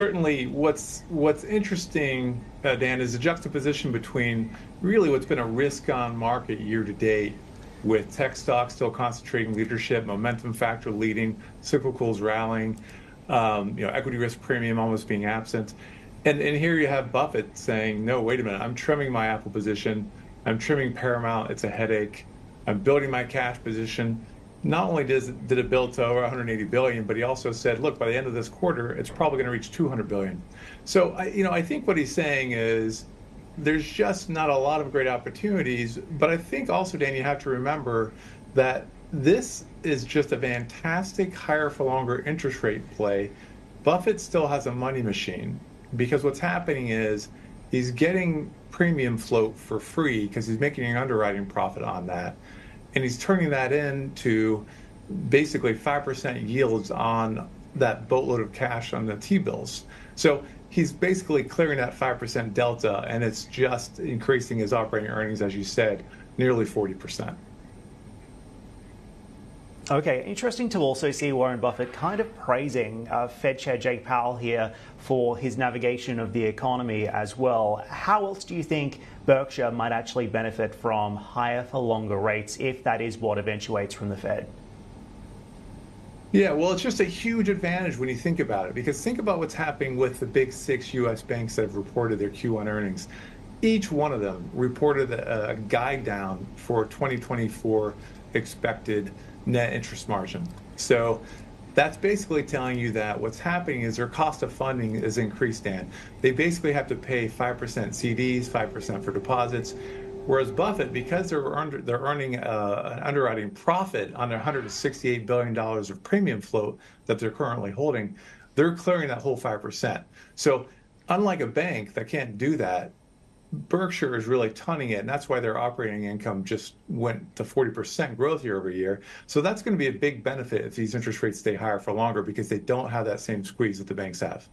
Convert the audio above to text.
Certainly, what's interesting, Dan, is the juxtaposition between really what's been a risk-on market year to date, with tech stocks still concentrating leadership, momentum factor leading, cyclicals rallying, equity risk premium almost being absent, and here you have Buffett saying, "No, wait a minute, I'm trimming my Apple position, I'm trimming Paramount, it's a headache, I'm building my cash position." Not only did it build to over 180 billion, but he also said, look, by the end of this quarter, it's probably going to reach 200 billion. So I think what he's saying is there's just not a lot of great opportunities. But I think also, Dan, you have to remember that this is just a fantastic higher for longer interest rate play. Buffett still has a money machine, because what's happening is he's getting premium float for free because he's making an underwriting profit on that. And he's turning that into basically 5% yields on that boatload of cash on the T-bills. So he's basically clearing that 5% delta, and it's just increasing his operating earnings, as you said, nearly 40%. Okay, interesting to also see Warren Buffett kind of praising Fed Chair Jake Powell here for his navigation of the economy as well. How else do you think Berkshire might actually benefit from higher for longer rates if that is what eventuates from the Fed? Yeah, well, it's just a huge advantage when you think about it, because think about what's happening with the big six U.S. banks that have reported their Q1 earnings. Each one of them reported a guide down for 2024 expected net interest margin. So that's basically telling you that what's happening is their cost of funding is increased, Dan. They basically have to pay 5% CDs, 5% for deposits, whereas Buffett, because they're earning an underwriting profit on their $168 billion of premium float that they're currently holding, they're clearing that whole 5%. So unlike a bank that can't do that, Berkshire is really tunning it, and that's why their operating income just went to 40% growth year over year. So that's going to be a big benefit if these interest rates stay higher for longer, because they don't have that same squeeze that the banks have.